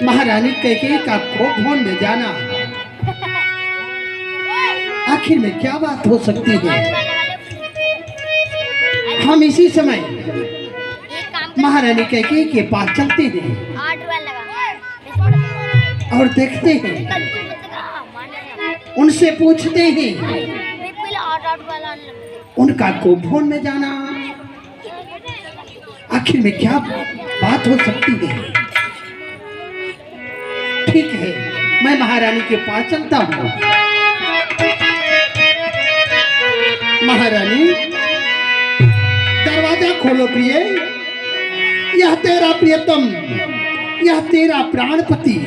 महारानी कैकेयी का कोप भवन में जाना आखिर में क्या बात हो सकती है। हम इसी समय महारानी कैकेयी के पास चलते हैं और देखते हैं, उनसे पूछते हैं उनका कोप भवन में जाना आखिर में क्या बात हो सकती है। ठीक है, मैं महारानी के पास चलता हूँ। महारानी, दरवाजा खोलो प्रिय, यह तेरा प्रियतम, यह तेरा प्राणपति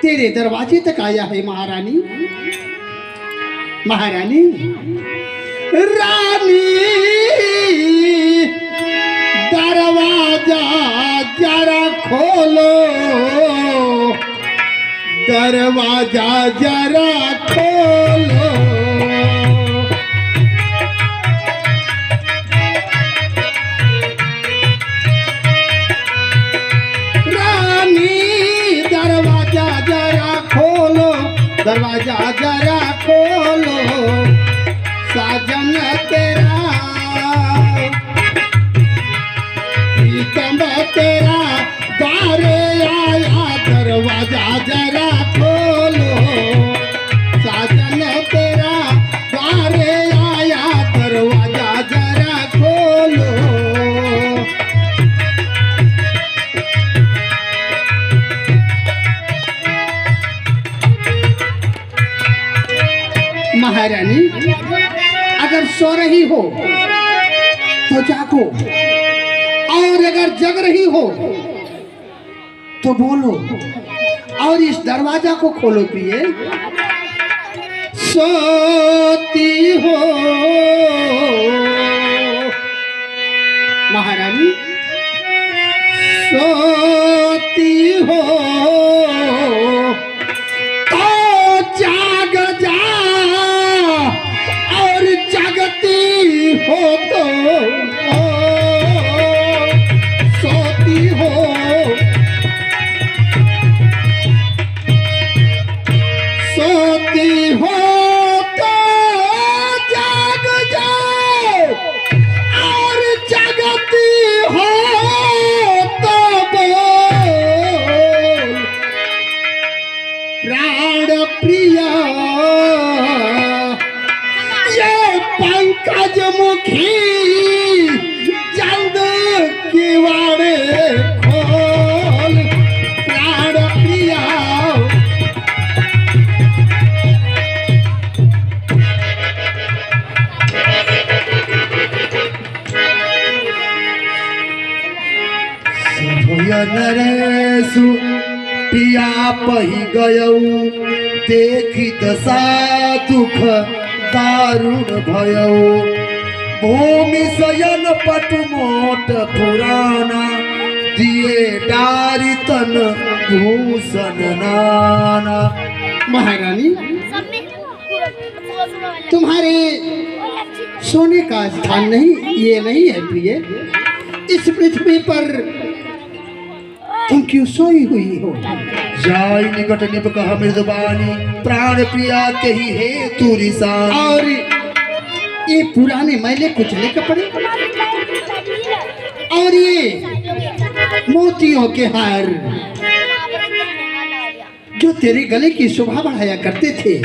तेरे दरवाजे तक आया है। महारानी, महारानी, रानी, दरवाजा जरा खोलो, दरवाजा जरा खोलो। दरवाजा जरा खोलो, साजन तेरा प्रीतम तेरा द्वारे आया, दरवाजा जरा खोलो, साजन तेरा द्वारे आया, दरवाजा जरा खोलो। महारानी, अगर सो रही हो तो जागो, और अगर जग रही हो तो बोलो और इस दरवाजा को खोलो प्रिय। सोती हो महारानी, सोती हो हो तो सोती हो, सोती हो तो जाग जाओ, और जगती हो तो बोल, प्राण प्रिया पंकज मुखी जल्द किवाड़े खोल, प्राण प्रिया। नरेशु पिया पही गयऊ, देखी दशा दुख दारुण भयो, भूमि शयन पटु मोट पुराना, दिए डारी तन भूषण नाना। महारानी, तुम्हारे सोने का स्थान नहीं, ये नहीं है प्रिय। इस पृथ्वी पर तुम क्यों सोई हुई हो? जाय निकट निप कह मृदुबानी, प्राण प्रिया के ही है तू रिसान। और ये पुराने मैले कुचले कपड़े और ये मोतियों के हार जो तेरे गले की शोभा बढ़ाया करते थे,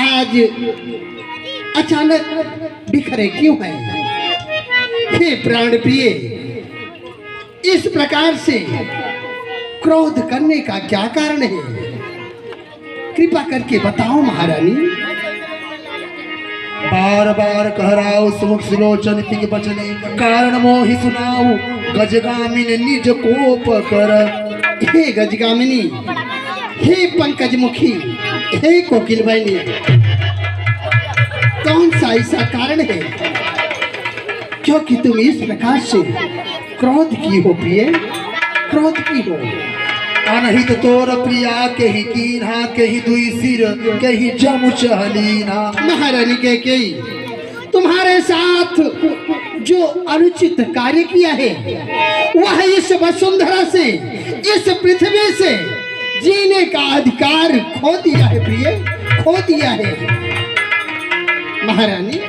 आज अचानक बिखरे क्यों हैं? हे प्राण प्रिय, इस प्रकार से क्रोध करने का क्या कारण है? कृपा करके बताओ महारानी। बार बार कहराओ सुमुख सुलोचन पिंग बचने, कारण मोहि सुनाओ गजगामिनी निज कोप कर। हे गजगामिनी, हे पंकज मुखी, हे कोकिल बहनी, कौन सा ऐसा कारण है क्योंकि तुम इस प्रकार से क्रोध की हो प्रिय, क्रोध की हो? अनहित तोर प्रिया के ही कीन्हा, के ही दुई सिर के ही जमु चहलीना। महारानी कैकेयी, तुम्हारे साथ जो अनुचित कार्य किया है वह इस वसुंधरा से इस पृथ्वी से जीने का अधिकार खो दिया है प्रिय, खो दिया है। महारानी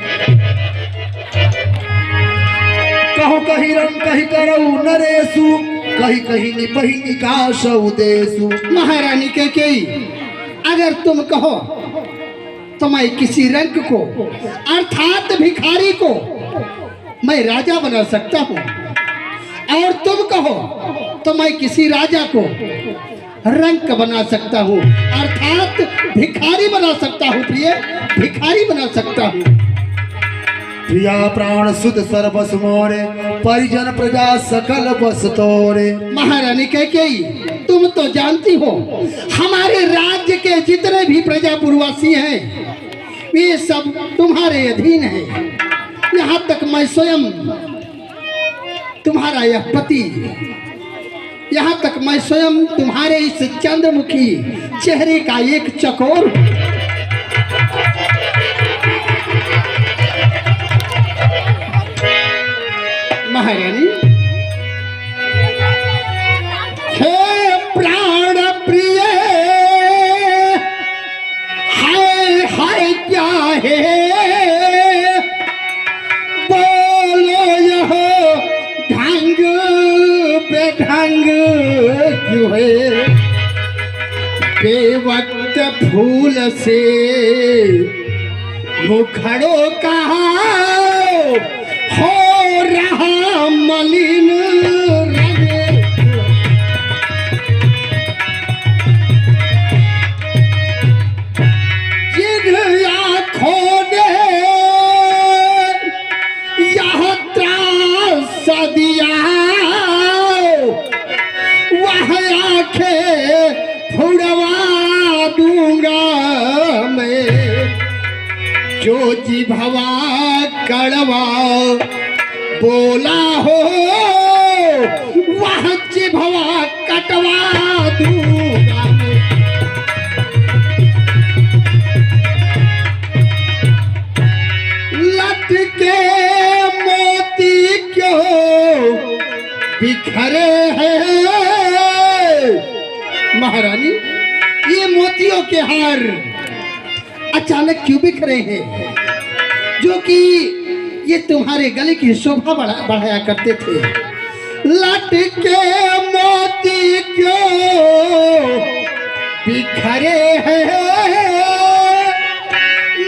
कहो कहीं रंग कहीं करऊ नरेशु, कहीं कहीं निपहि निकाश उदेशु। महारानी कैकेयी, अगर तुम कहो तो मैं किसी रंग को अर्थात भिखारी को मैं राजा बना सकता हूँ, और तुम कहो तो मैं किसी राजा को रंक बना सकता हूँ अर्थात भिखारी बना सकता हूँ प्रिय, भिखारी बना सकता हूँ। प्रिया प्राण सुध सर्वस मोरे, परिजन प्रजा सकल बस तोरे। महारानी कैकेयी, तुम तो जानती हो हमारे राज्य के जितने भी प्रजापुरवासी हैं वे सब तुम्हारे अधीन हैं। यहाँ तक मैं स्वयं तुम्हारा यह पति, यहाँ तक मैं स्वयं तुम्हारे इस चंद्रमुखी चेहरे का एक चकोर। महारानी, हे प्राण प्रिय, हाय हाय क्या है बोलो यह ढंग बेढंग क्यों है, बेवक्त फूल से मुखड़ों का हो रहा मलिन रंग। जिन आँखों ने यह त्रास दिया वह आँखें फुड़वा दूंगा मैं, जो जिभवा कड़वा बोला हो वह जिभवा कटवा दूंगा मैं। लटके मोती क्यों बिखरे हैं। महारानी, ये मोतियों के हार अचानक क्यों बिखरे हैं, जो कि ये तुम्हारे गले की शोभा बढ़ाया करते थे। लटके मोती क्यों बिखरे हैं,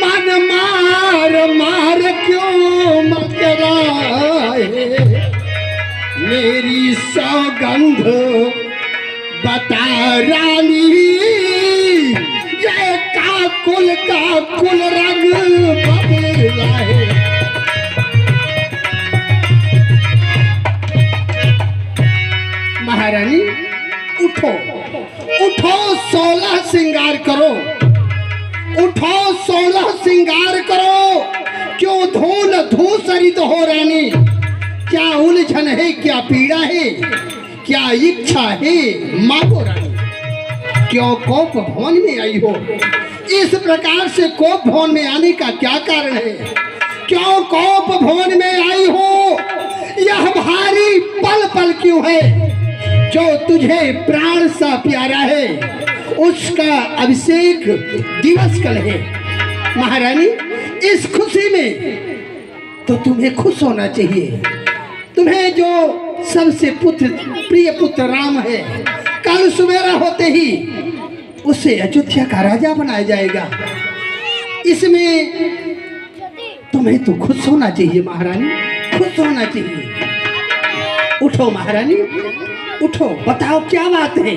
मन मार मार क्यों मकराए। मेरी सौगंध बता रानी, ये काकुल का कुल रंग बदला है। महारानी उठो, उठो 16 श्रृंगार करो, उठो 16 श्रृंगार करो। क्यों धूल धूसरित हो रानी, क्या उलझन है, क्या पीड़ा है, क्या इच्छा है मांगो रानी। क्यों कोप भवन में आई हो, इस प्रकार से कोप भवन में आने का क्या कारण है, क्यों कोप भवन में आई हो, यह भारी पल पल क्यों है, जो तुझे प्राण सा प्यारा है उसका अभिषेक दिवस कल है। महारानी, इस खुशी में तो तुम्हें खुश होना चाहिए। तुम्हें जो सबसे प्रिय पुत्र राम है, कल सवेरा होते ही उसे अयोध्या का राजा बनाया जाएगा। इसमें तुम्हें तो खुश होना चाहिए महारानी, खुश होना चाहिए। उठो महारानी, उठो, बताओ क्या बात है।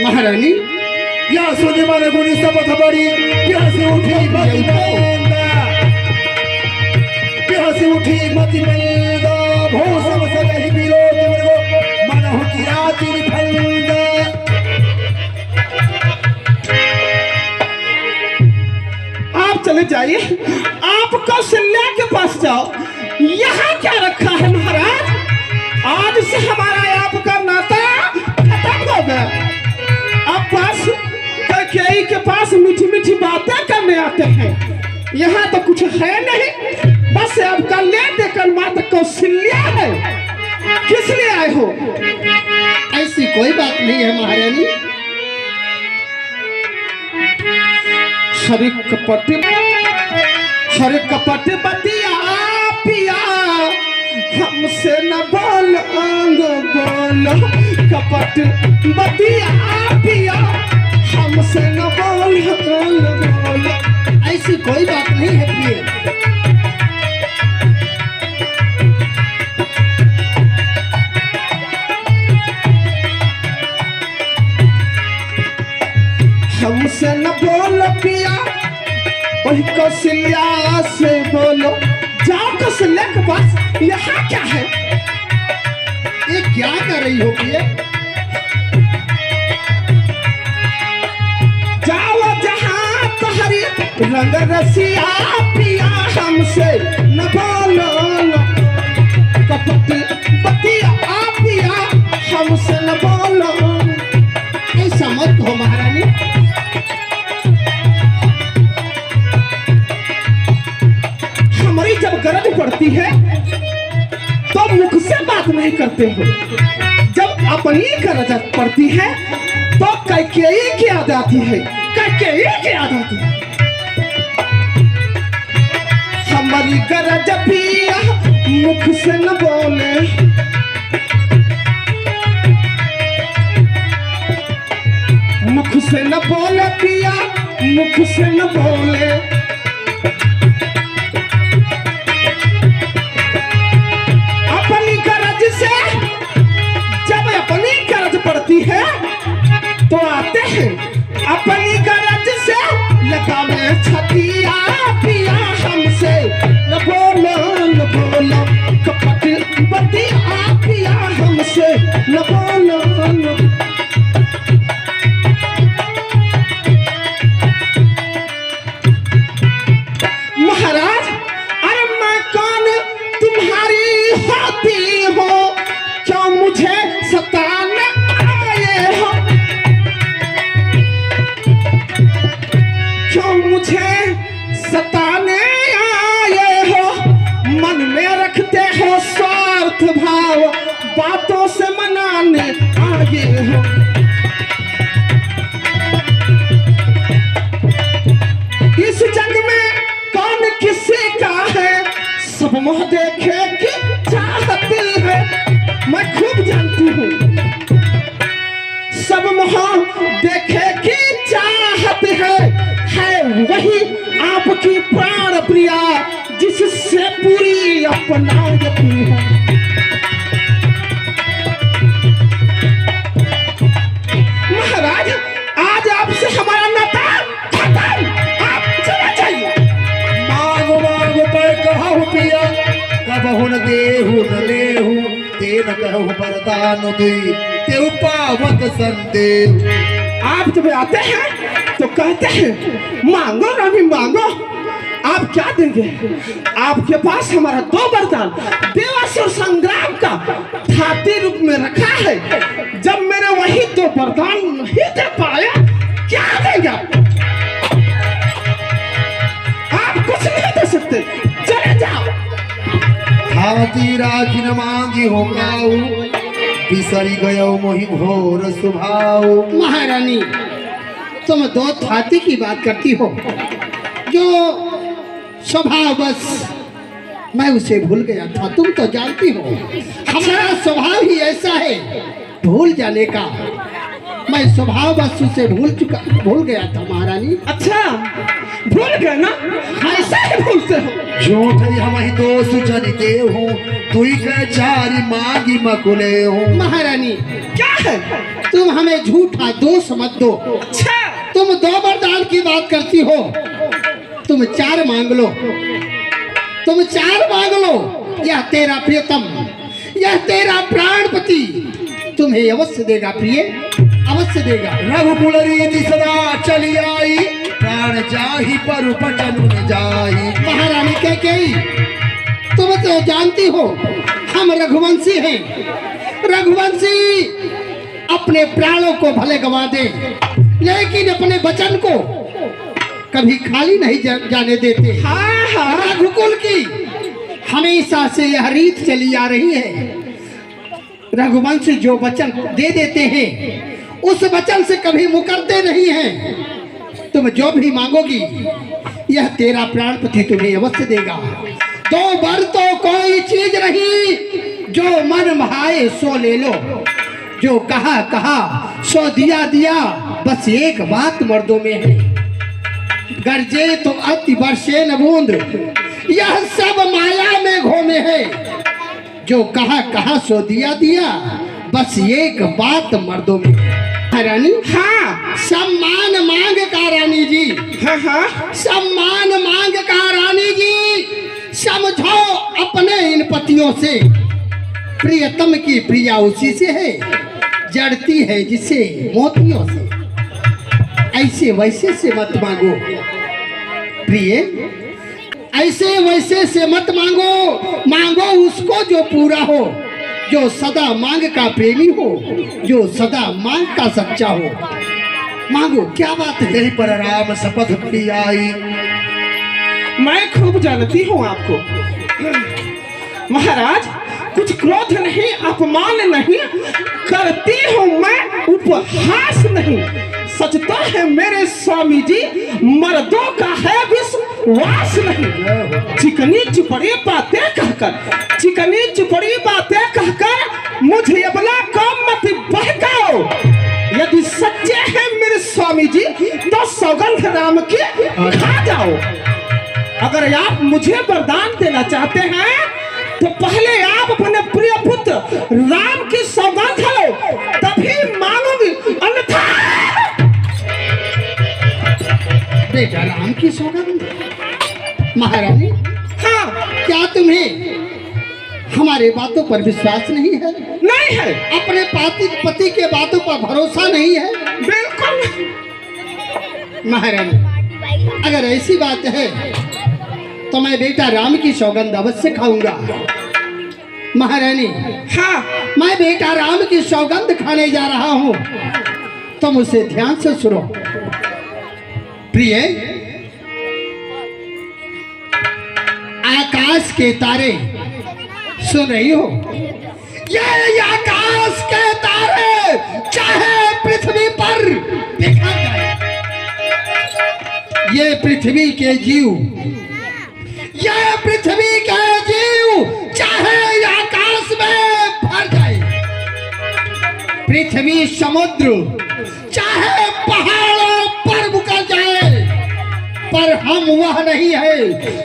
महारानी, या सोने माने गुनी शपथ बड़ी, प्यासे उठी मति मंदा, प्यासे उठी मति मंदा, भो सब सदहि विरोध मृगो, मनहु की राति विफलदा। आप चले जाइए, आप कौशल्या के पास जाओ। यहाँ क्या रखा है महाराज, आज से हमारा आपका नाता खत्म हो गया। अब बस कैकेयी के पास मीठी मीठी बातें करने आते हैं, यहाँ तो कुछ है नहीं, बस आपका ले देकर मात्र कौशल्या है। किस लिए आए हो? ऐसी कोई बात नहीं है महारानी। हरे कपट बतिया पिया, हमसे न बोल अंग बोल। कपट बतिया पिया, हमसे न बोल अंग बोल। ऐसी कोई बात नहीं है प्रिय। हमसे न बोलो पिया, वही कौशल्या से बोलो। जाओ कौशल्या के पास। यहाँ क्या है? ये क्या कर रही हो प्रिय? जाओ जहाँ तहरी रंग रसिया पिया, हमसे न बोलो कपट बतिया पिया, हमसे न बोलो। ऐसा मत हो महारानी। हमारी जब गरज पड़ती है तो मुख से बात नहीं करते हो, जब अपनी गरज पड़ती है तो कैकेयी की याद आती है, कैकेयी की याद आती है। हमारी गरज पिया मुख से न बोले, मुख से न बोले पिया, मुख से न बोले। अपनी गरज से जब अपनी गरज पड़ती है तो आते हैं, अपनी गरज से लगा में छतिया पिया, हमसे न बोलो न बोलो। कपट बतिया पिया, हमसे न बोलो न। महाराज, अरे मैं कौन तुम्हारी होती हो, क्यों मुझे सताने आए हो, क्यों मुझे सताने आए हो। मन में रखते हो स्वार्थ भाव, बातों से मनाने आए हो। इस जग में कौन किसी का है, सब मोह देखे कि चाहती है। मैं खूब जानती हूँ, सब मोह देखे कि चाहत है वही आपकी प्राण प्रिया, जिससे पूरी अपनाती है। महाराज, आज आपसे हमारा नाता खत्म, आप चले जाइए। मांगो मांगो पर कहूँ पिया, कबहु न देहु न लेहु, तेन कहूँ वरदान दुई, तेउ पावत संदेव। आप जब आते हैं तो कहते हैं मांगो रानी मांगो। आप क्या देंगे? आपके पास हमारा 2 वरदान देवासुर संग्राम का धाती रूप में रखा है। जब मैंने वही 2 वरदान नहीं दे पाया, क्या देंगे आप? कुछ नहीं दे सकते, चले जाओ। हाथी राखी न मांगी हो काऊ, बिसरी गयो मोहि घोर स्वभाव। महारानी, तुम 2 हाथी की बात करती हो, जो स्वभाव बस मैं उसे भूल गया था। तुम तो जानती हो हमारा स्वभाव ही ऐसा है भूल जाने का। मैं स्वभाव बस उसे भूल गया था महारानी। अच्छा, भूल गए ना? ऐसा ही भूलते हो। झूठ हम ही 2 सुजन देहु, तुई के 4 मांगी मकुले हूँ। महारानी, क्या है? तुम हमें झूठा दोष मत दो। अच्छा, तुम 2 वरदान की बात करती हो, तुम 4 मांग लो, तुम 4 मांग लो। यह तेरा प्रियतम, यह तेरा प्राणपति तुम्हें अवश्य देगा प्रिय, अवश्य देगा। रघुकुल रीति सदा चली आई, प्राण जाहि पर पटन न जाहि। महारानी कैकेयी, तुम तो जानती हो हम रघुवंशी हैं। रघुवंशी अपने प्राणों को भले गवा दे, लेकिन अपने वचन को कभी खाली नहीं जाने देते। हाँ हाँ रघुकुल की हमेशा से यह रीत चली आ रही है। रघुवंश जो वचन दे देते हैं उस वचन से कभी मुकरते नहीं हैं। तुम जो भी मांगोगी यह तेरा प्राणपति तुम्हें अवश्य देगा। दो बर तो कोई चीज नहीं, जो मन भाए सो ले लो। जो कहा कहा सो दिया दिया, बस एक बात मर्दों में है, गरजे तो अति बरसे न बूंद, यह सब माया में घूमे है। जो कहा कहा सो दिया दिया, बस एक बात मर्दों में है। रानी हाँ सम्मान मांग का रानी जी, हाँ हाँ सम्मान मांग का रानी जी। समझो अपने इन पतियों से, प्रियतम की प्रिया उसी से है, जड़ती है जिसे मोतियों से। ऐसे वैसे से मत मांगो प्रिय, ऐसे वैसे से मत मांगो। मांगो उसको जो पूरा हो, जो सदा मांग का प्रेमी हो, जो सदा मांग का सच्चा हो। मांगो, क्या बात है। यही पर राम शपथ पड़ी आई। मैं खूब जानती हूँ आपको महाराज, कुछ क्रोध नहीं, अपमान नहीं करती हूँ मैं, उपहास नहीं। सच तो है मेरे स्वामी जी, मर्दों का है विश्वास नहीं। चिकनी चुपड़ी बातें कहकर, चिकनी चुपड़ी बातें कहकर मुझे अबला कम मत बहकाओ। यदि सच्चे हैं मेरे स्वामी जी तो सौगंध राम की खा जाओ। अगर आप मुझे वरदान देना चाहते हैं तो पहले आप अपने प्रिय पुत्र राम की सौगंध लो, तभी मांगूंगी, अन्यथा। बेटा राम की सौगंध। महारानी हाँ क्या तुम्हें हमारे बातों पर विश्वास नहीं है? नहीं है, अपने पति के बातों पर भरोसा नहीं है? बिल्कुल। महारानी अगर ऐसी बात है तो मैं बेटा राम की सौगंध अवश्य खाऊंगा। महारानी हाँ मैं बेटा राम की सौगंध खाने जा रहा हूँ, तुम उसे ध्यान से सुनो। प्रिय, आकाश के तारे सुन रही हो? ये आकाश के तारे चाहे पृथ्वी पर देखा जाए, ये पृथ्वी के जीव, ये पृथ्वी के जीव चाहे आकाश में भर जाए, पृथ्वी समुद्र चाहे पहाड़ों पर मुकर जाए, पर हम वह नहीं है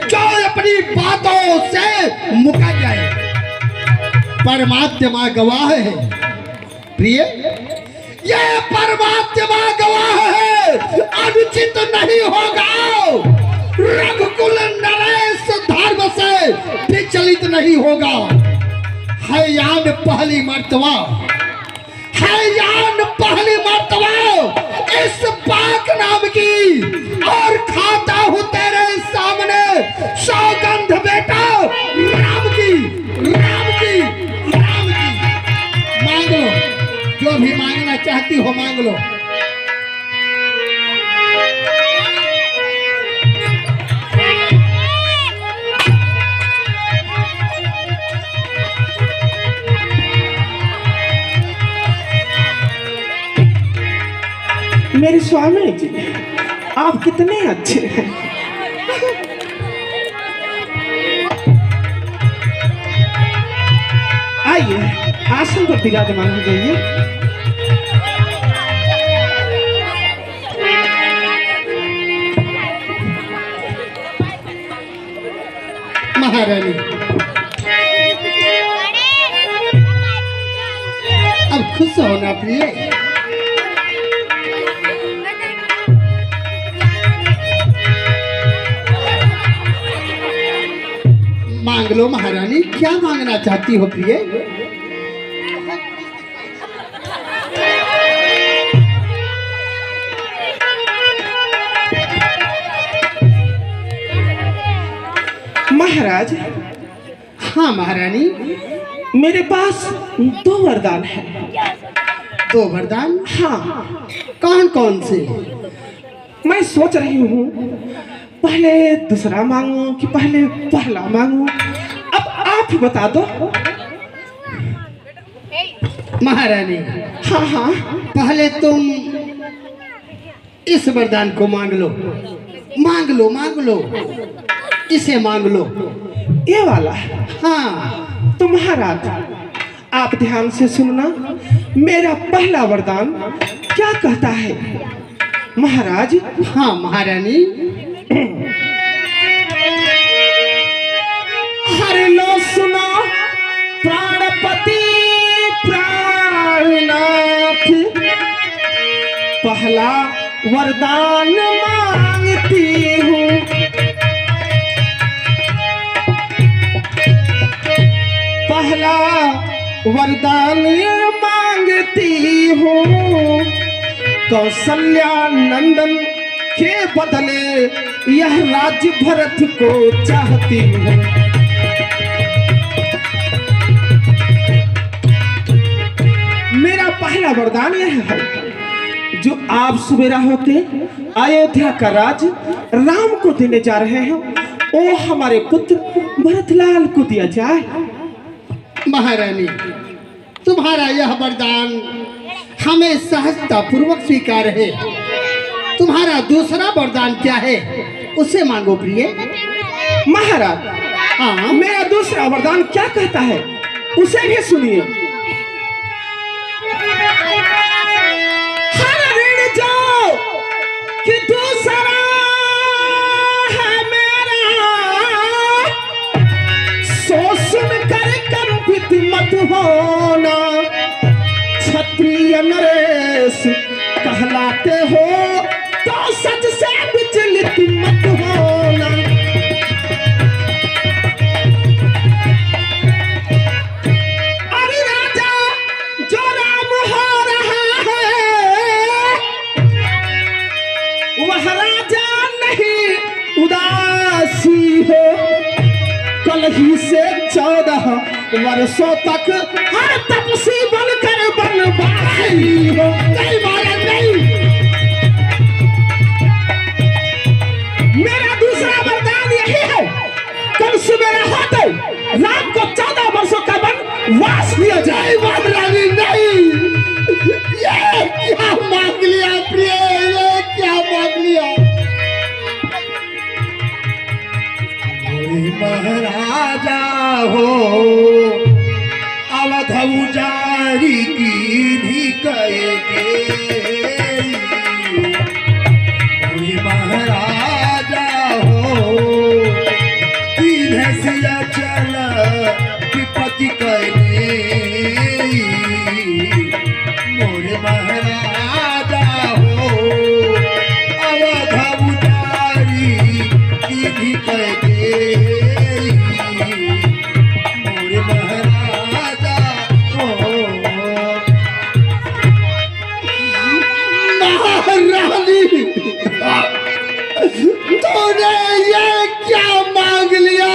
जो अपनी बातों से मुकर जाए। परमात्मा गवाह है प्रिय, ये परमात्मा गवाह है, अनुचित नहीं होगा। रघुकुल नरेश धर्म से विचलित नहीं होगा। है यान पहली मर्तबा, है यान पहली मर्तबा इस पाक नाम की, और खाता हूँ तेरे सामने सौगंध बेटा राम की, राम की, राम की। मांग लो, जो भी मांगना चाहती हो मांग लो। मेरे स्वामी जी आप कितने अच्छे हैं। आइए आसन पर विराजमान हो जाइए। महारानी अब खुश होना प्रिय। मांग लो महारानी, क्या मांगना चाहती हो प्रिय? महाराज हाँ महारानी, मेरे पास 2 वरदान है। 2 वरदान? हाँ कौन कौन से? मैं सोच रही हूँ पहले दूसरा मांगू कि पहले पहला मांगू। अब आप ही बता दो। महारानी, हाँ हाँ, पहले तुम इस वरदान को मांग लो, मांग लो, मांग लो, इसे मांग लो। ये वाला। हाँ। तो महाराज आप ध्यान से सुनना, मेरा पहला वरदान क्या कहता है महाराज। हाँ महारानी। हरे लो सुनो प्राणपति प्राणनाथ, पहला वरदान मांगती हूँ। पहला वरदान मांगती हूँ, कौशल्या नंदन के बदले यह राज्य भरत को चाहती हूँ। मेरा पहला वरदान यह है, जो आप सवेरा होते अयोध्या का राज राम को देने जा रहे हैं, वो हमारे पुत्र भरतलाल को दिया जाए। महारानी, तुम्हारा यह वरदान हमें सहजता पूर्वक स्वीकार है। तुम्हारा दूसरा वरदान क्या है, उसे मांगो प्रिय। महाराज, हाँ, मेरा दूसरा वरदान क्या कहता है उसे भी सुनिए। हर ऋण जो कि दूसरा है मेरा, सो सुन कर कंपित मत होना। क्षत्रिय नरेश कहलाते हो तो सच से विचलित मत होना। अरे राजा जो राम हो रहा है, वह राजा नहीं उदासी हो। कल ही से 14 वर्षों तक हर तपसी बनकर बनवाई हो। नहीं महाराज नहीं, मेरा दूसरा वरदान यही है, कल सवेरा होते राम को 14 वर्षों का वनवास दिया जाए। महारानी नहीं, ये क्या मांग लिया प्रिय, ये क्या मांग लिया। महाराजा हो अवध उजारी की भी कहेंगे। महाराजा हो तीन सिया चल विपत्ति कहने। मोरे महाराजा हो अवध उजारी की भी कहेंगे। मोरे महाराजा हो। महारानी, तूने ये क्या मांग लिया।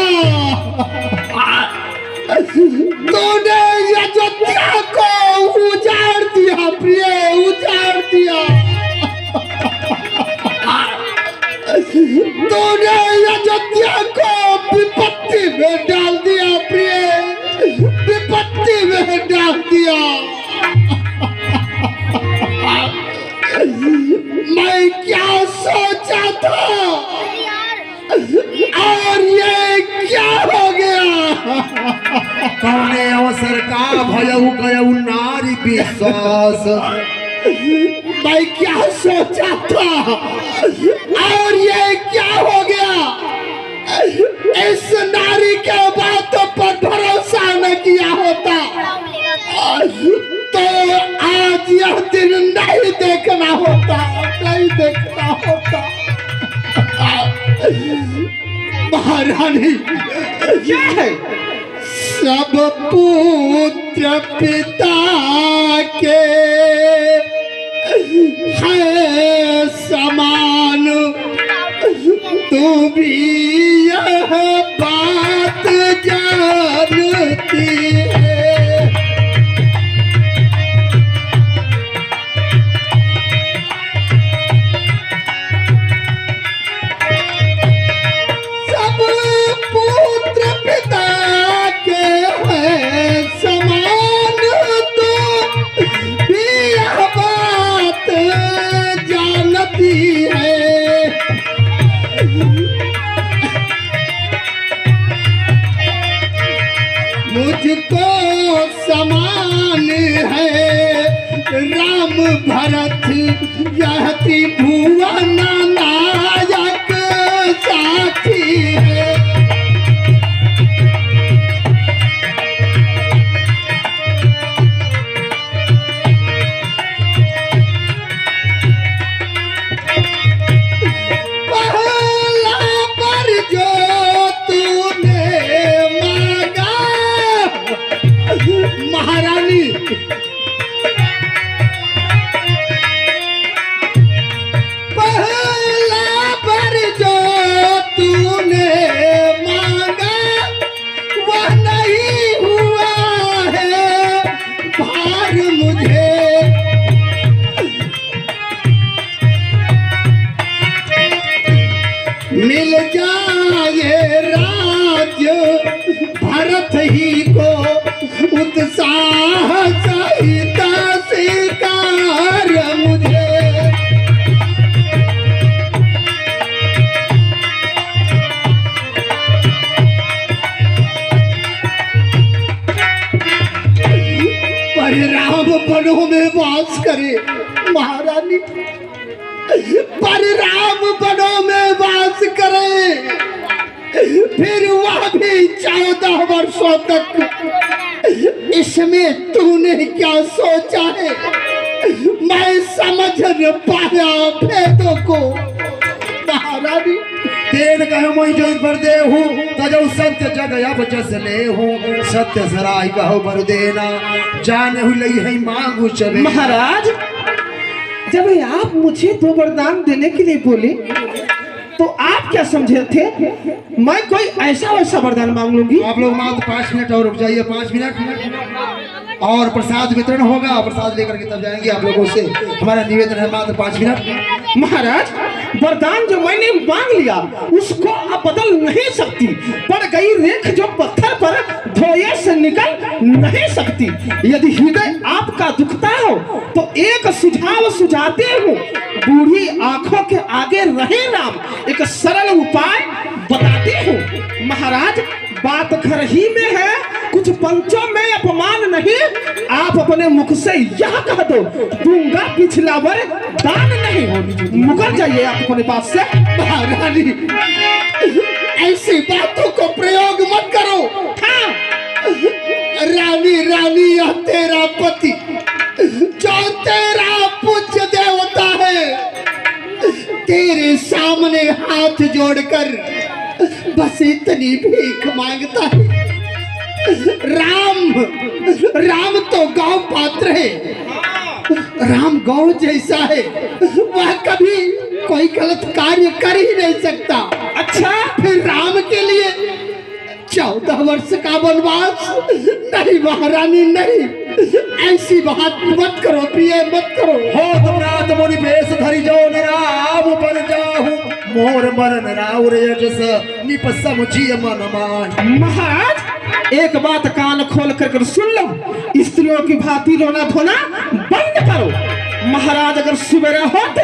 तूने अयोध्या को उजाड़ दिया प्रिय, उजाड़ दिया। तूने अयोध्या को विपत्ति में डाल दिया प्रिय, विपत्ति में डाल दिया। मैं क्या सोचा था और ये क्या हो गया। कौने अवसर का भयउ गयउ नारी विश्वास। मैं क्या सोचा था और ये क्या हो गया। इस नारी के बातों पर भरोसा न किया होता तो आज यह दिन नहीं देखना होता, नहीं देखना होता। महारानी, क्या है? सब पुत्र पिता के है समान, तू भी यह बात जानती है। को समान है, राम भरत यह त्रिभुवन नायक साथी है। महारानी पहला पर जो तूने मांगा वह नहीं हुआ है भार मुझे। मिल जाए राज्य भरत ही को उत्साह सहित स्वीकार मुझे। पर राम वनों में वास करे महारानी, पर राम वनों में वास करे, फिर वह भी 14 वर्षों तक। इसमें तूने क्या सोचा है? मैं समझ न पाया भेदों को महारानी। तेन कह मोहि जो पर देहु तजौ सत्य जग अब जस लेहु, सत्य सराय कहो बर देना जाने लई है मांगू चले। महाराज, जब आप मुझे 2 वरदान देने के लिए बोले तो आप क्या समझे थे? मैं कोई ऐसा वैसा वरदान मांग लूंगी? आप लोग मात्र 5 मिनट और रुक जाइए, 5 मिनट और प्रसाद वितरण होगा। प्रसाद लेकर के तब जाएंगे आप लोगों से। हमारा निवेदन है मात्र 5 मिनट। महाराज, वरदान जो मैंने मांग लिया उसको अब बदल नहीं सकती। पड़ गई रेख जो पत्थर पर धोए से निकल नहीं सकती। यदि हृदय आपका दुखता हो तो एक सुझाव सुझाते हूँ, बूढ़ी आंखों के आगे रहे राम, एक सरल उपाय बताती हूँ। महाराज, बात घर ही में है, कुछ पंचों में अपमान नहीं। आप अपने मुख से यह कह दो, दूंगा पिछला वर दान नहीं। मुकर जाइए आप अपने पास से। महारानी, ऐसी बातों को प्रयोग मत करो। हाँ, रानी रानी यह तेरा पति जो तेरा पूज्य देवता है, तेरे सामने हाथ जोड़कर बस इतनी भीख मांगता है। राम तो गौ पात्र है, राम गौ जैसा है, वह कभी कोई गलत कार्य कर ही नहीं सकता। अच्छा, फिर राम के लिए 14 वर्ष का वनवास? नहीं महारानी, नहीं, ऐसी बात मत करो प्रिय, मत करो। हो तुम रात मुनि भेष धरि जो निराम बन जाहु, मोर मरन राउर यजस निप समुझिय मन मान। महाराज, एक बात कान खोल कर सुन लो, स्त्रियों की भांति रोना धोना बंद करो। महाराज, अगर सवेरे होते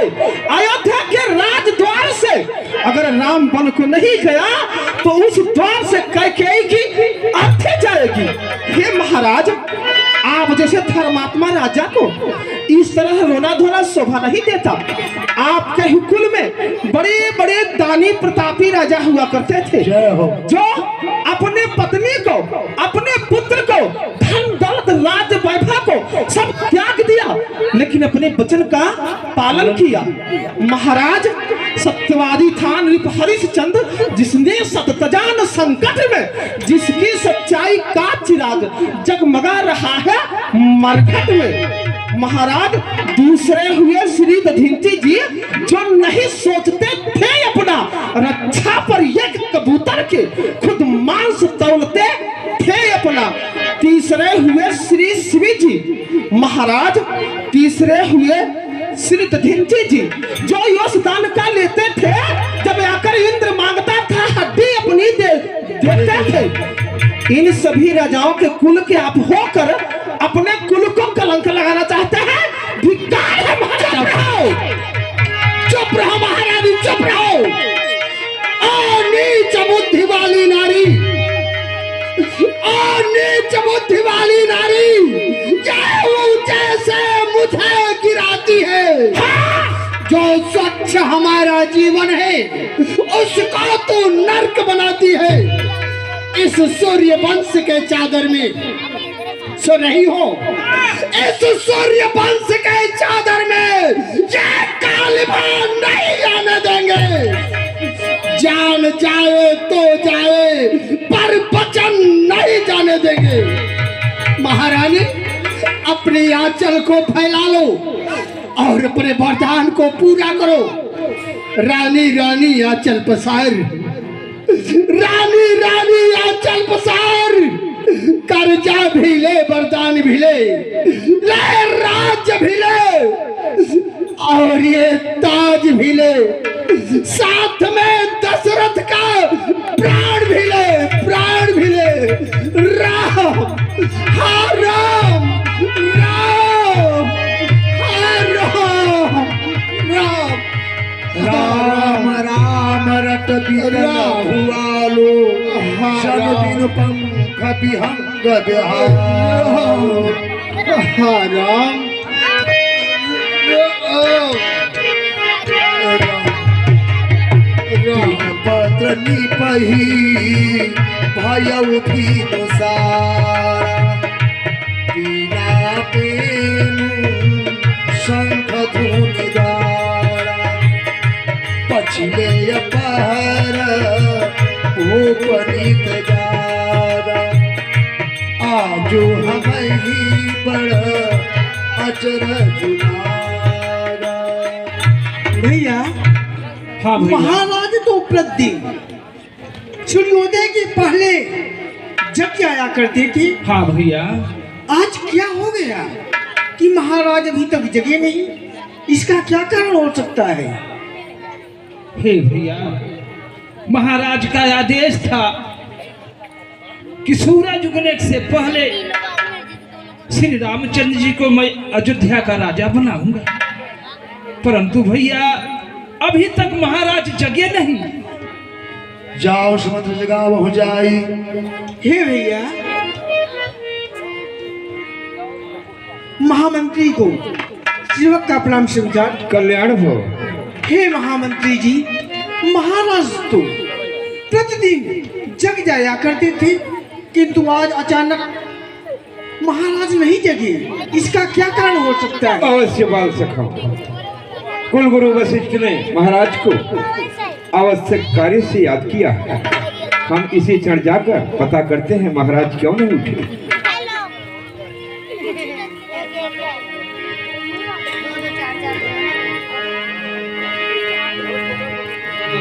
अयोध्या के राज द्वार से अगर राम बन को नहीं गया तो उस द्वार से कैकेयी की अर्थी जाएगी। हे महाराज, आप जैसे धर्मात्मा राजा को इस तरह रोना धोना शोभा नहीं देता। आपके ही कुल में बड़े बड़े दानी प्रतापी राजा हुआ करते थे, जो अपने पत्नी को, अपने पुत्र को, धन दौलत राज वैभव को सब त्याग दिया, लेकिन अपने वचन का पालन किया। महाराज, सत्यवादी था नृप हरिश्चंद्र, जिसने सततजान संकट में जिसकी सच्चाई का चिराग जगमगा रहा है मरघट में। महाराज, दूसरे हुए श्री दधिंची जी जो नहीं सोचते थे अपना रक्षा पर एक कबूतर के खुद मांस तौलते थे अपना। तीसरे हुए श्री शिवी जी। महाराज, तीसरे हुए श्री दधिंची जी जो योगदान का लेते थे, जब आकर इंद्र मांगता था हड्डी अपनी देते थे। इन सभी राजाओं के कुल के आप होकर अपने कुल को कलंक लगाना चाहते हैं? धिक्कार है महाराज। चुप रहो महारानी, चुप रहो। ओ नीच बुद्धि वाली नारी, ओ नीच बुद्धि तुच्छ हमारा जीवन है उसको तू नर्क बनाती है। इस सूर्य वंश के चादर में सो रही हो, इस सूर्य वंश के चादर में ये कालिमा नहीं जाने देंगे। जान जाए तो जाए पर वचन नहीं जाने देंगे। महारानी अपने आंचल को फैला लो और अपने वरदान को पूरा करो। रानी रानी आंचल पसार, रानी रानी आंचल पसार, कर्जा भी ले वरदान भी ले राज्य भी ले और ये ताज भी ले, साथ में दशरथ का प्राण भी ले, प्राण भी ले। राम हाँ राम, राम हाँ राम, राम राम राम रट हुआ लो शन बिन पंख विहंग बिहार। हाँ राम पत्र निपही भयउ भीनु सारा, बिना पेनु शंख धुनि द्वारा, पछिले पहर उपनीत जारा, आजो हमही बड़ अचरज जुनारा। भैया हाँ भैया। महाराज तो प्रतिदिन सूर्योदय के पहले जग आया करते थे। हाँ भैया। आज क्या हो गया कि महाराज अभी तक जगे नहीं? इसका क्या कारण हो सकता है? हे भैया, महाराज का आदेश था कि सूरज उगने से पहले श्री रामचंद्र जी को मैं अयोध्या का राजा बनाऊंगा, परंतु भैया अभी तक महाराज जगे नहीं। जाओ समंत्र जगह हो जाई। हे भैया, महामंत्री को सेवक का प्रणाम स्वीकार। कल्याण हो। हे महामंत्री जी, महाराज तो प्रतिदिन जग जाया करते थे, किंतु आज अचानक महाराज नहीं जगे। इसका क्या कारण हो सकता है? अवश्य बाल सखा, कुलगुरु वशिष्ठ ने महाराज को आवश्यक कार्य से याद किया है। हम इसी क्षण जाकर पता करते हैं महाराज क्यों नहीं उठे।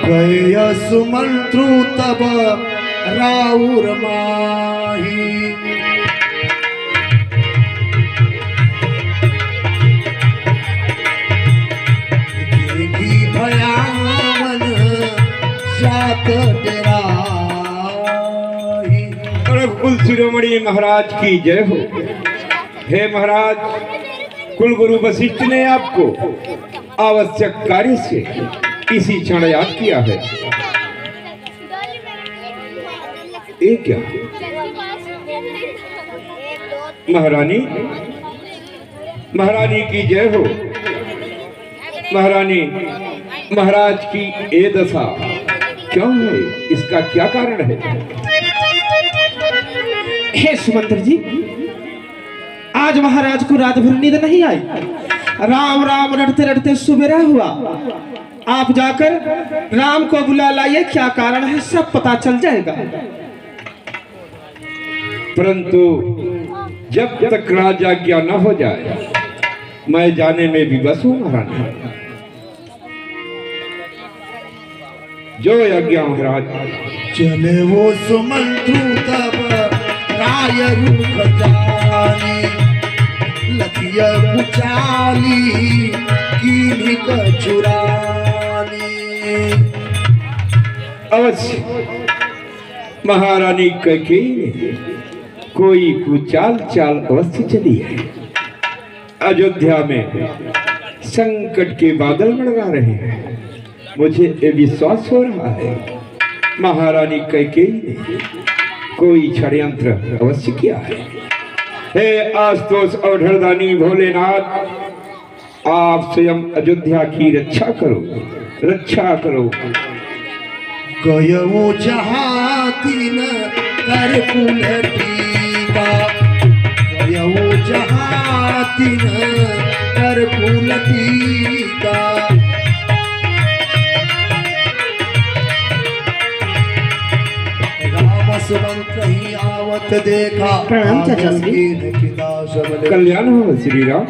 गय सुमंत्रु तब राउर माही, भयावन जात डेराही। अरे कुल शिरोमणि महाराज की जय हो। हे महाराज, कुलगुरु वशिष्ठ ने आपको आवश्यक कार्य से इसी क्षण याद किया है। ये क्या महारानी, महारानी की जय हो। महारानी, महाराज की ये दशा क्यों है? इसका क्या कारण है? हे सुमंत्र जी, आज महाराज को रात भर नींद नहीं आई। राम राम रटते रटते सुबेरा हुआ। आप जाकर राम को बुला लाइए, क्या कारण है सब पता चल जाएगा। परंतु जब तक राजाज्ञा न हो जाए मैं जाने में विवश हूँ महारानी। जो आज्ञा महाराज। चले वो सुमंत्रु तब राय रूप जानी, लखिया कुचाली की चुरानी। अवश्य महारानी कैकेयी ने कोई कुचाल चाल अवश्य चली है। अयोध्या में संकट के बादल मंडरा रहे हैं। मुझे ये विश्वास हो रहा है महारानी कैकेयी ने कोई षड्यंत्र अवश्य किया है। हे आशुतोष और हरदानी भोलेनाथ, आप स्वयं अयोध्या की रक्षा करो, रक्षा करो। गयो जहाँ तीन कर कुल टीका, गयो जहाँ तीन कर कुल टीका। राम सुमंत ही आवत देखा, प्रणाम चाचा श्री। पिता सबले। कल्याण हो श्री राम।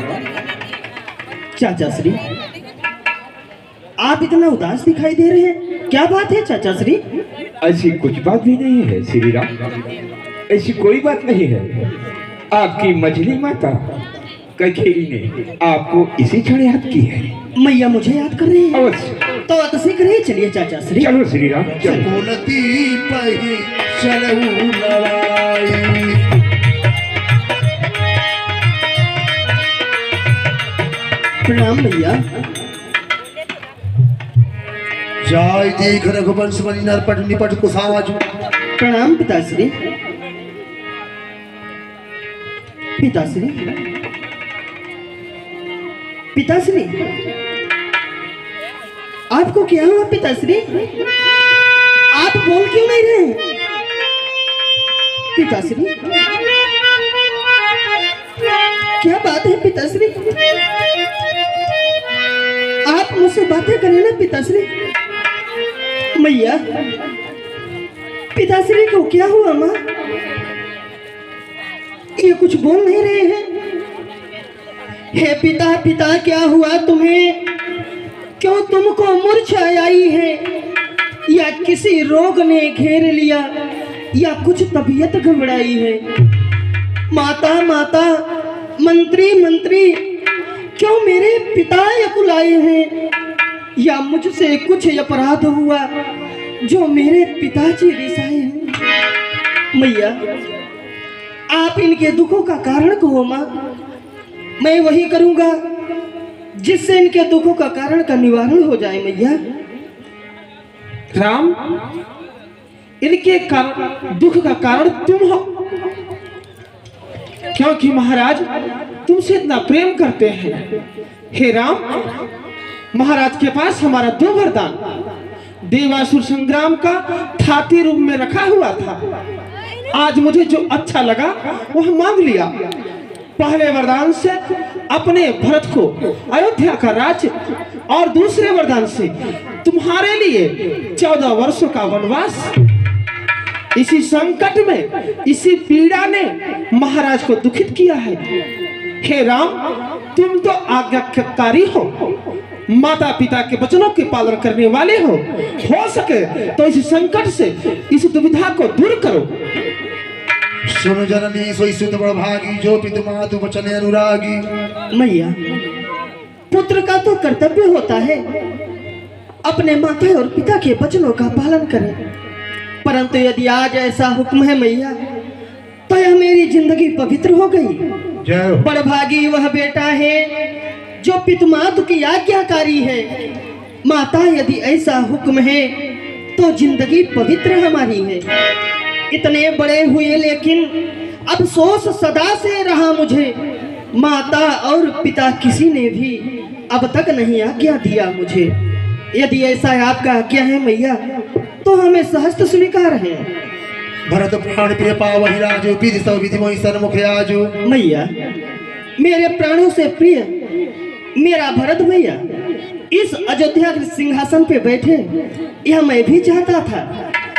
चाचा श्री, आप इतना उदास दिखाई दे रहे हैं, क्या बात है चाचा श्री? ऐसी कुछ बात भी नहीं है श्री राम, ऐसी कोई बात नहीं है। आपकी मछली माता कैकेयी ने आपको इसी क्षण याद की है। मैया मुझे याद कर रही है? अवश्य। तो अतशीघ्र ही चलिए चाचा श्री। चलो श्री राम चलो। कुलती पही चलऊ लड़ाई, प्रणाम मैया। जाय देख रघुवंश मणि नरपट निपट कुसाज। प्रणाम पिताश्री। पिताश्री, पिताश्री, आपको क्या हुआ पिताश्री? आप बोल क्यों नहीं रहे? पिताश्री, क्या बात है पिताश्री? आप मुझसे बातें करें ना पिताश्री। मैया, पिताश्री को क्या हुआ माँ? ये कुछ बोल नहीं रहे हैं। हे पिता, पिता क्या हुआ तुम्हें? क्यों तुमको मूर्छा आई है, या किसी रोग ने घेर लिया, या कुछ तबीयत घबराई है? माता माता, मंत्री मंत्री, क्यों मेरे पिता यकुलाए हैं, या मुझसे कुछ अपराध हुआ जो मेरे पिताजी रिसाए हैं? मैया, आप इनके दुखों का कारण कहो माँ। मैं वही करूंगा जिससे इनके दुखों का कारण का निवारण हो जाए मैया। राम, इनके दुख का कारण तुम हो, क्योंकि महाराज तुमसे इतना प्रेम करते हैं। हे राम, महाराज के पास हमारा दो वरदान देवासुर संग्राम का थाती रूप में रखा हुआ था। आज मुझे जो अच्छा लगा वह मांग लिया। पहले वरदान से अपने भरत को अयोध्या का राज्य, और दूसरे वरदान से तुम्हारे लिए 14 वर्षों का वनवास। इसी संकट में, इसी पीड़ा ने महाराज को दुखित किया है। हे राम, तुम तो आज्ञाकारी हो, माता पिता के वचनों के पालन करने वाले हो सके तो इस संकट से, इस दुविधा को दूर करो। सुन जननी सोई सुत बड़भागी, जो पितु मातु वचन अनुरागी। मैया, पुत्र का तो कर्तव्य होता है अपने माता और पिता के वचनों का पालन करें, परंतु यदि आज ऐसा हुक्म है मैया, तो यह मेरी जिंदगी पवित्र हो गई। जय हो। बड़भागी वह बेटा है जो पितुमातु की आज्ञाकारी है। माता, यदि ऐसा हुक्म है तो जिंदगी पवित्र हमारी है। इतने बड़े हुए लेकिन अफसोस सदा से रहा मुझे, माता और पिता किसी ने भी अब तक नहीं आज्ञा दिया मुझे। यदि ऐसा आपका आज्ञा है मैया, तो हमें सहस्त्र स्वीकार है। भरत प्राण प्रिय पावहि राजो, विधि सब विधि मोहि सन्मुख आजो। मैया, मेरे प्राणों से प्रिय मेरा भरत भैया इस अयोध्या के सिंहासन पे बैठे, यह मैं भी चाहता था,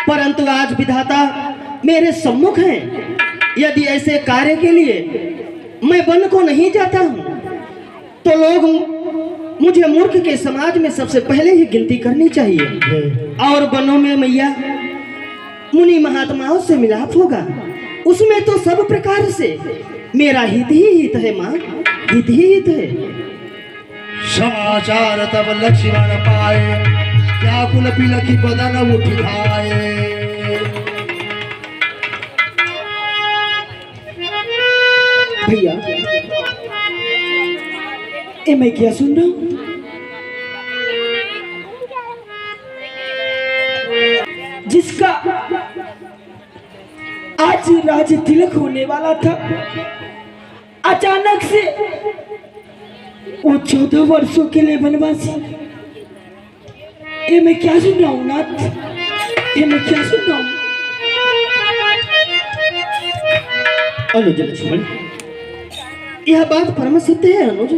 परंतु आज विधाता मेरे सम्मुख हैं। यदि ऐसे कार्य के लिए मैं वन को नहीं जाता हूँ, तो लोग मुझे मूर्ख के समाज में सबसे पहले ही गिनती करनी चाहिए, और वनों में मैया मुनि महात्माओं से मिलाप होगा, उसमें तो सब प्रकार से मेरा हित ही हित है माँ, हित ही हित है। समाचार तब लक्ष्मण पाए, क्या कुल पिलकी बदन उठाए। भैया, ए मैं क्या सुन रहा हूँ? जिसका आज राज तिलक होने वाला था, अचानक से वो 14 वर्षों के लिए वनवासी। ये मैं क्या सुन रहा हूँ नाथ, ये मैं क्या सुन रहा हूँ? अनुज लक्ष्मण, यह बात परम सत्य है अनुज।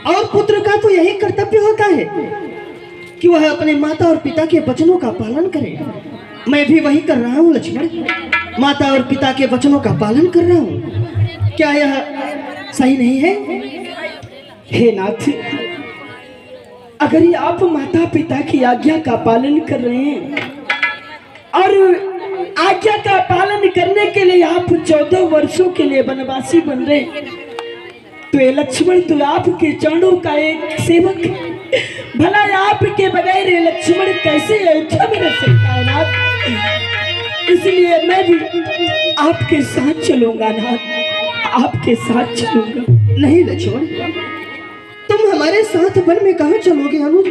और पुत्र का तो यही कर्तव्य होता है कि वह अपने माता और पिता के वचनों का पालन करे। मैं भी वही कर रहा हूँ लक्ष्मण, माता और पिता के वचनों का पालन कर रहा हूँ। क्या यह सही नहीं है? हे नाथ, अगर ये आप माता पिता की आज्ञा का पालन कर रहे हैं और आज्ञा का पालन करने के लिए आप 14 वर्षों के लिए वनवासी बन रहे हैं, तो ये लक्ष्मण तो आपके चरणों का एक सेवक है। भला आपके बगैर ये लक्ष्मण कैसे अयोध्या में रह सकता है नाथ? इसलिए मैं भी आपके साथ चलूंगा नाथ, आपके साथ चलूंगा। नहीं लक्ष्मण, तुम हमारे साथ वन में कहाँ चलोगे अनुज?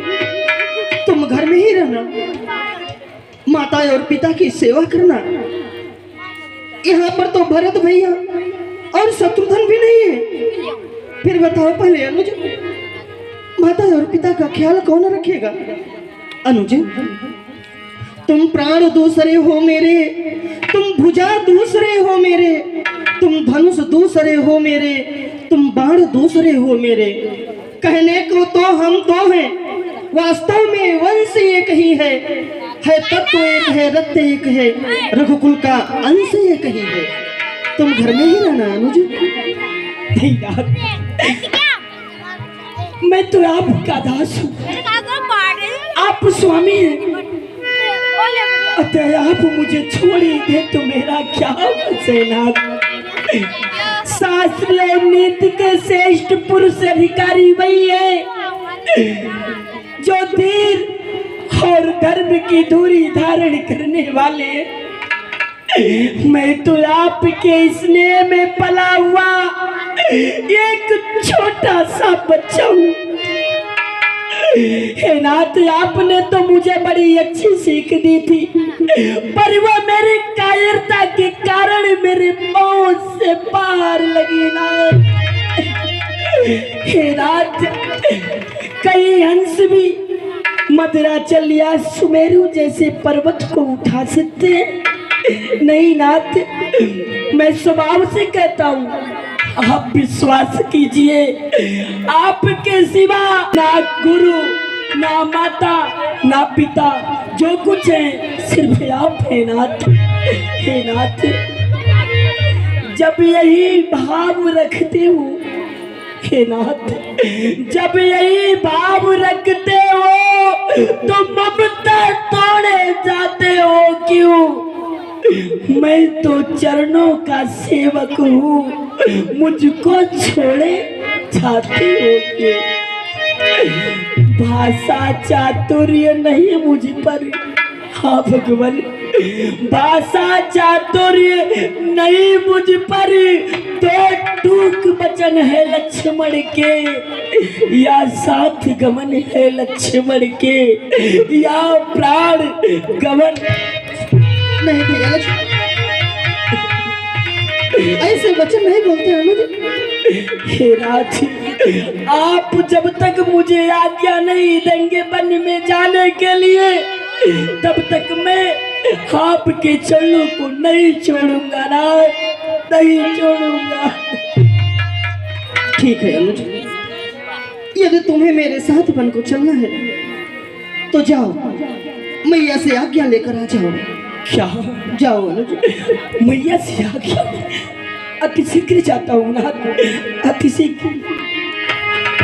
तुम घर में ही रहना, माता और पिता की सेवा करना। यहाँ पर तो भरत भैया और शत्रुघ्न भी नहीं है। फिर बताओ पहले अनुज, माता और पिता का ख्याल कौन रखेगा? अनुज, तुम प्राण दूसरे हो मेरे, तुम भुजा दूसरे हो मेरे, तुम धनुष दूसरे हो मेरे, तुम बाण दूसरे हो मेरे। कहने को तो हम दो हैं, वास्तव में वंश एक ही है तत्व एक है, रक्त एक है, रघुकुल का अंश एक ही है। तुम घर में ही रहना अनुज। नहीं यार, मैं तो आपका दास हूँ, आप स्वामी हैं। अतः आप मुझे छोड़ ही दे तो मेरा क्या बचे नाथ। शास्त्रीय नीति के श्रेष्ठ पुरुष अधिकारी वही है जो धीर और धर्म की दूरी धारण करने वाले। मैं तो आपके स्नेह में पला हुआ एक छोटा सा बच्चा हूँ। हे नाथ, आपने तो मुझे बड़ी अच्छी सीख दी थी, पर वह मेरी कायरता के कारण मेरे पहुंच से पार लगी नाथ। हे नाथ, कई हंस भी मदराचल या सुमेरु जैसे पर्वत को उठा सकते हैं। नहीं नाथ, मैं स्वभाव से कहता हूँ, आप विश्वास कीजिए, आपके सिवा ना गुरु, ना माता, ना पिता, जो कुछ है सिर्फ आप है नाथ। हे नाथ, जब यही भाव रखते हो, हे नाथ, जब यही भाव रखते हो तो ममता तोड़े जाते हो क्यों? मैं तो चरणों का सेवक हूँ, मुझको छोड़े जाते हो क्यों? भाषा चातुर्य नहीं मुझ पर, हाँ भगवान, भाषा चातुर्य नहीं मुझ पर, तो टूक वचन है लक्ष्मण के, या साथ गमन है लक्ष्मण के, या प्राण गमन नहीं भैया। ऐसे वचन नहीं बोलते अनुज। हे राज, आप जब तक मुझे आज्ञा नहीं देंगे वन में जाने के लिए, तब तक मैं आपके चरणों को नहीं छोड़ूंगा ना, नहीं छोड़ूंगा। ठीक है अनुज, यदि तुम्हें मेरे साथ वन को चलना है तो जाओ, मैया से आज्ञा लेकर आ जाओ। क्या? जाओ अनुज, मैया से आज्ञा। अति शीघ्र जाता हूँ ना, अति शीघ्र।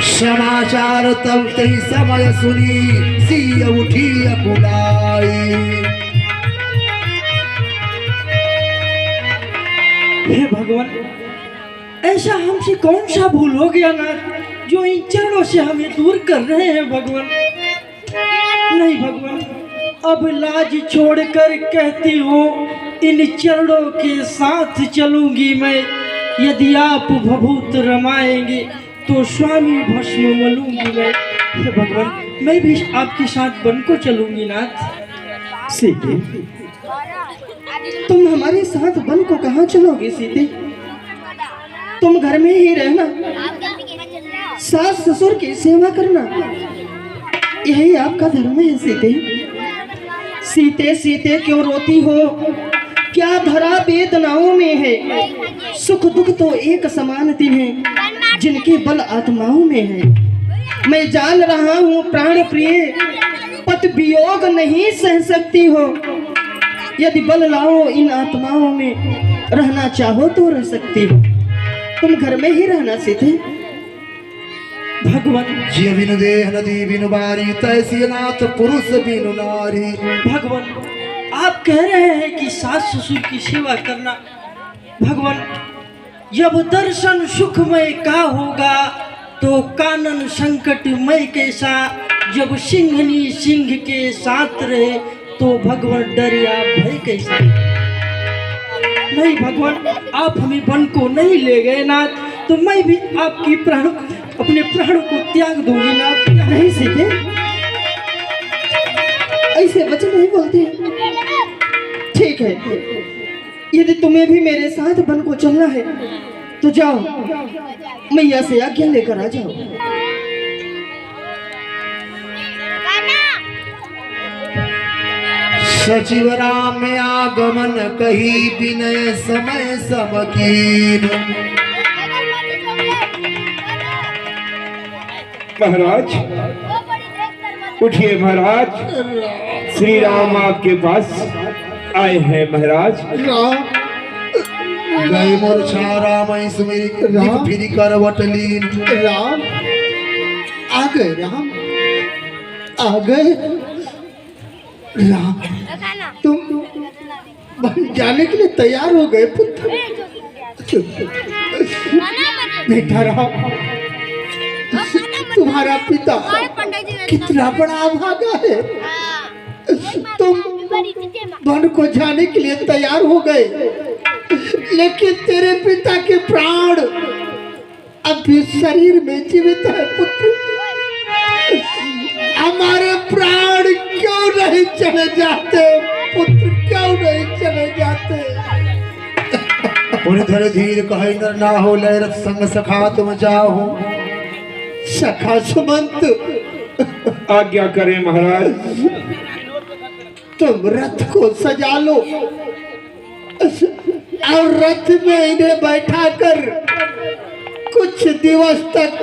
समाचार तब तही समय सुनी, सिय उठी अकुलाई। हे भगवान, ऐसा हमसे कौन सा भूल हो गया ना जो इन चरणों से हमें दूर कर रहे हैं भगवान? नहीं भगवान, अब लाज छोड़कर कहती हूँ, इन चरणों के साथ चलूंगी मैं। यदि आप भभूत रमाएंगे तो स्वामी भस्म मलूंगी मैं। हे भगवान, मैं भी आपके साथ बन को चलूंगी नाथ। सीते, तुम हमारे साथ वन को कहाँ चलोगे सीते? तुम घर में ही रहना, सास ससुर की सेवा करना यही आपका धर्म है सीते। सीते सीते क्यों रोती हो, क्या भरा वेदनाओं में है। सुख दुख तो एक समान हैं जिनके बल आत्माओं में है। मैं जान रहा हूँ प्राण प्रिय पत वियोग नहीं सह सकती हो। यदि बल लाओ इन आत्माओं में, रहना चाहो तो रह सकती हो। तुम घर में ही रहना सीते। भगवान जिय बिनु देह नदी बिनु बारी, तैसी नाथ पुरुष बिनु नारी। भगवान आप कह रहे हैं कि सास ससुर की सेवा करना। भगवान जब दर्शन सुखमय का होगा तो कानन संकटमय कैसा। जब सिंहनी सिंह के साथ रहे तो भगवान डर या भय कैसा। नहीं भगवान आप हमें वन को नहीं ले गए नाथ, तो मैं भी आपकी अपने प्राण को त्याग दूंगी नाथ। नहीं सीते, ऐसे वचन नहीं बोलते। ठीक है, यदि तुम्हें भी मेरे साथ वन को चलना है तो जाओ, मैया से आज्ञा लेकर आ जाओ। सचिव राम आगमन कही विनय समय समकीन। महाराज उठिए महाराज, श्री राम आपके पास आए हैं महाराज। गए मूर्छा राम सुमेरी फिर करवट लीन। राम आ गए, राम आ गए। राम तुम बन जाने के लिए तैयार हो गए पुत्र। बेटा राम, तुम्हारा पिता कितना बड़ा अभागा है। तुम वन को जाने के लिए तैयार हो गए, लेकिन तेरे पिता के प्राण अभी शरीर में जीवित है पुत्र। हमारे प्राण क्यों नहीं चले जाते पुत्र, क्यों नहीं चले जाते। धर धीर कहे नर ना हो, लहरत संग सखा तुम जाओ। सखा सुमंत आज्ञा करें महाराज। तुम रथ को सजा लो और रथ में इन्हें बैठाकर कुछ दिवस तक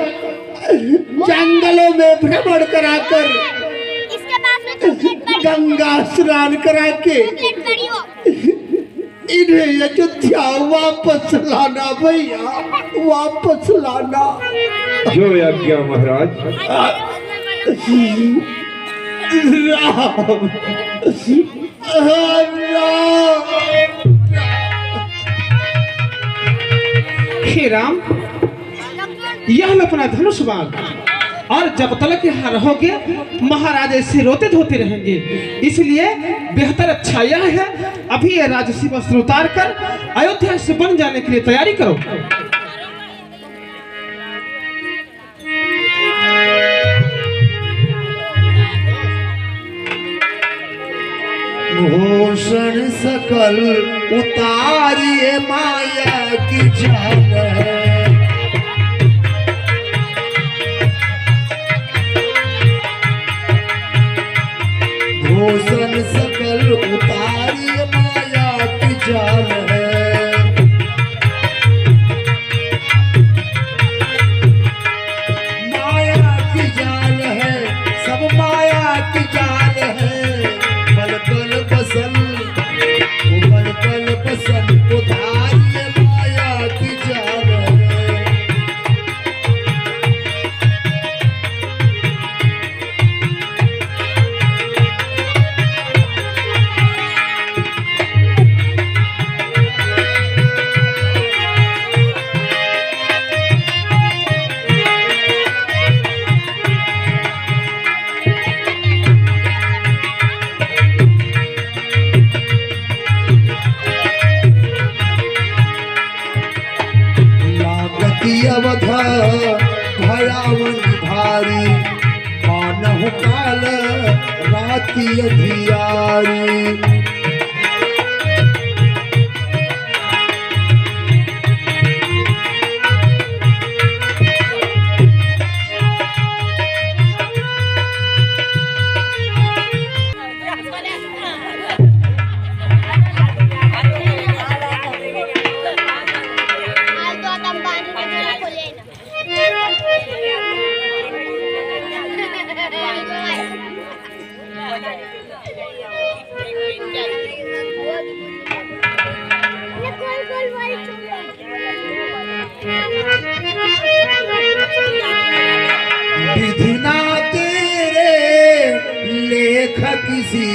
जंगलों में भ्रमण कराकर गंगा स्नान करा के इन्हें अयोध्या वापस लाना भैया, वापस लाना। जो आज्ञा महाराज। राम राम। हे राम, यह हम अपना धनुष बाण, और जब तक यहाँ रहोगे महाराज ऐसे रोते धोते रहेंगे। इसलिए बेहतर अच्छा यह है अभी ये राजसी वस्त्र उतार कर अयोध्या से बन जाने के लिए तैयारी करो। भूषण सकल उतारिए माया की जान। भूषण सकल उतारिए माया की जान है। माया की जान है, सब माया की जान है। पलकल पसल उतारिए माया की जान है। अवध भयावन भारी, मानहु काल राति अधियारी। विधि ना तेरे लेख किसी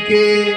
के